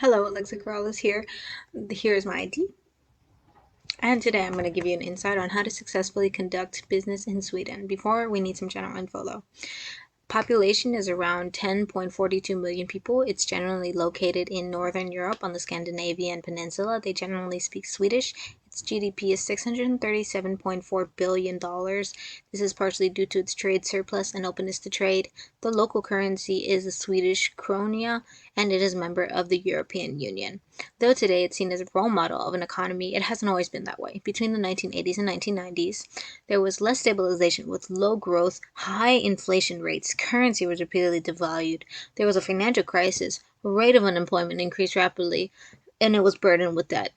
Hello, Alexa Corrales here. Here's my ID. And today I'm going to give you an insight on how to successfully conduct business in Sweden. Before, we need some general info though. Population is around 10.42 million people. It's generally located in Northern Europe on the Scandinavian peninsula. They generally speak Swedish. Its GDP is $637.4 billion. This is partially due to its trade surplus and openness to trade. The local currency is the Swedish krona, and it is a member of the European Union. Though today it's seen as a role model of an economy, it hasn't always been that way. Between the 1980s and 1990s, there was less stabilization with low growth, high inflation rates. Currency was repeatedly devalued. There was a financial crisis. Rate of unemployment increased rapidly, and it was burdened with debt.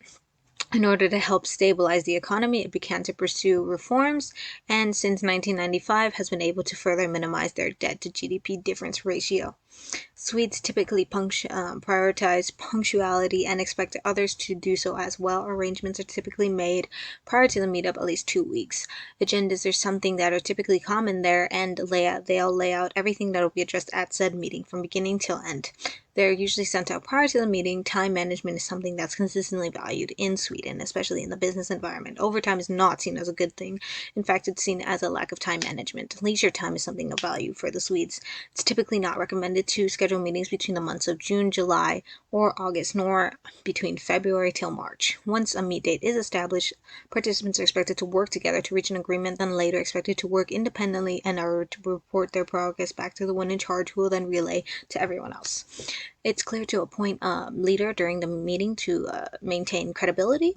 In order to help stabilize the economy, it began to pursue reforms, and since 1995 has been able to further minimize their debt to GDP difference ratio. Swedes typically prioritize punctuality and expect others to do so as well. Arrangements are typically made prior to the meetup at least 2 weeks. Agendas are something that are typically common there, and they'll lay out everything that will be addressed at said meeting from beginning till end. They're usually sent out prior to the meeting. Time management is something that's consistently valued in Sweden, especially in the business environment. Overtime is not seen as a good thing. In fact, it's seen as a lack of time management. Leisure time is something of value for the Swedes. It's typically not recommended to schedule meetings between the months of June, July, or August, nor between February till March. Once a meet date is established, participants are expected to work together to reach an agreement, then later expected to work independently and are to report their progress back to the one in charge, who will then relay to everyone else. It's clear to appoint a leader during the meeting to maintain credibility.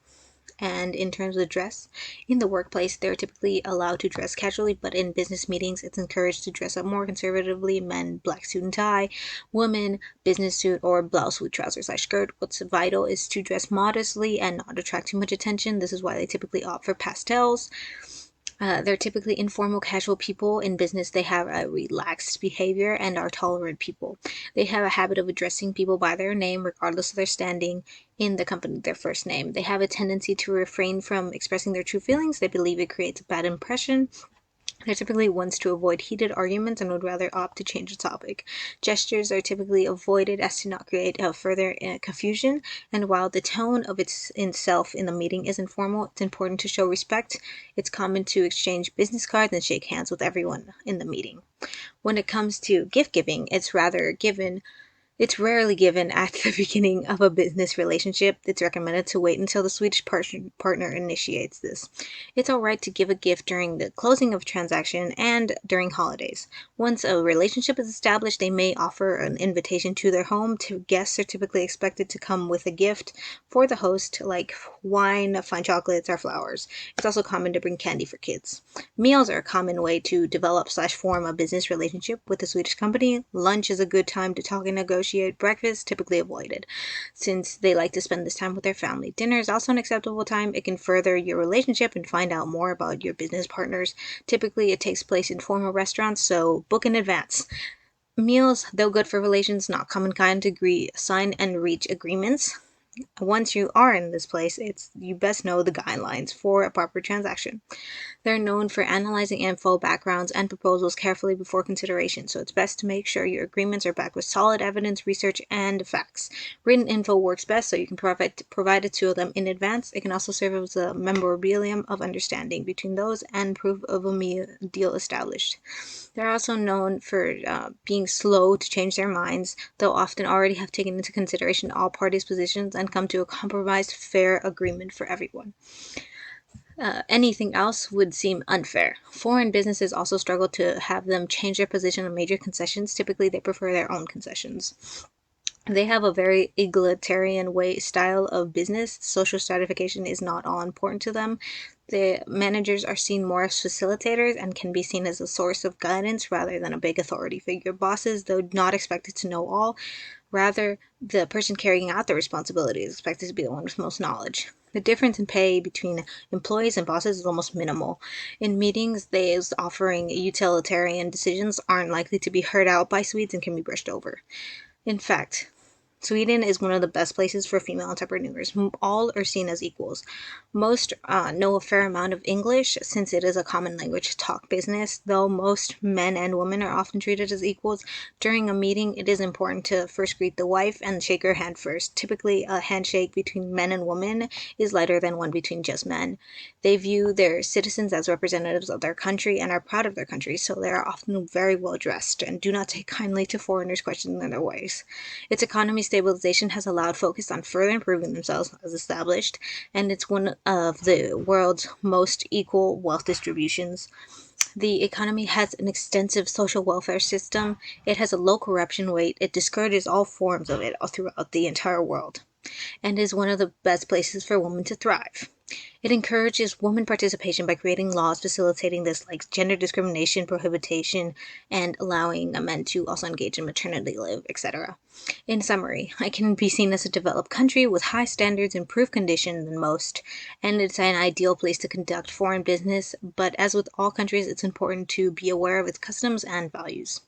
And in terms of dress, in the workplace, they're typically allowed to dress casually, but in business meetings, it's encouraged to dress up more conservatively. Men, black suit and tie; women, business suit or blouse with trousers/skirt. What's vital is to dress modestly and not attract too much attention. This is why they typically opt for pastels. They're typically informal, casual people. In business, they have a relaxed behavior and are tolerant people. They have a habit of addressing people by their name, regardless of their standing in the company, their first name. They have a tendency to refrain from expressing their true feelings. They believe it creates a bad impression. They're typically ones to avoid heated arguments and would rather opt to change the topic. Gestures are typically avoided as to not create further confusion, and while the tone of itself in the meeting is informal, it's important to show respect. It's common to exchange business cards and shake hands with everyone in the meeting. When it comes to gift giving, it's rarely given at the beginning of a business relationship. It's recommended to wait until the Swedish partner initiates this. It's alright to give a gift during the closing of a transaction and during holidays. Once a relationship is established, they may offer an invitation to their home. Guests are typically expected to come with a gift for the host, like wine, fine chocolates, or flowers. It's also common to bring candy for kids. Meals are a common way to develop/form a business relationship with a Swedish company. Lunch is a good time to talk and negotiate. Breakfast typically avoided, since they like to spend this time with their family. Dinner is also an acceptable time. It can further your relationship and find out more about your business partners. Typically, it takes place in formal restaurants, so book in advance. Meals, though good for relations, not common kind to sign and reach agreements. Once you are in this place, you best know the guidelines for a proper transaction. They're known for analyzing info, backgrounds, and proposals carefully before consideration, so it's best to make sure your agreements are backed with solid evidence, research, and facts. Written info works best, so you can provide it to them in advance. It can also serve as a memorabilium of understanding between those and proof of a deal established. They're also known for being slow to change their minds, though often already have taken into consideration all parties' positions and come to a compromised, fair agreement for everyone. Anything else would seem unfair. Foreign businesses also struggle to have them change their position on major concessions. Typically, they prefer their own concessions. They have a very egalitarian style of business. Social stratification is not all important to them. The managers are seen more as facilitators and can be seen as a source of guidance rather than a big authority figure. Bosses, though not expected to know all, rather the person carrying out the responsibility is expected to be the one with most knowledge. The difference in pay between employees and bosses is almost minimal. In meetings, those offering utilitarian decisions aren't likely to be heard out by Swedes and can be brushed over. In fact, Sweden is one of the best places for female entrepreneurs. All are seen as equals. Most know a fair amount of English since it is a common language to talk business, though most men and women are often treated as equals. During a meeting, it is important to first greet the wife and shake her hand first. Typically, a handshake between men and women is lighter than one between just men. They view their citizens as representatives of their country and are proud of their country, so they are often very well dressed and do not take kindly to foreigners questioning their ways. Its economy stabilization has allowed focus on further improving themselves as established, and it's one of the world's most equal wealth distributions. The economy has an extensive social welfare system. It has a low corruption rate. It discourages all forms of it all throughout the entire world, and is one of the best places for women to thrive. It encourages women participation by creating laws facilitating this, like gender discrimination, prohibition, and allowing men to also engage in maternity leave, etc. In summary, it can be seen as a developed country with high standards, improved conditions than most, and it's an ideal place to conduct foreign business. But as with all countries, it's important to be aware of its customs and values.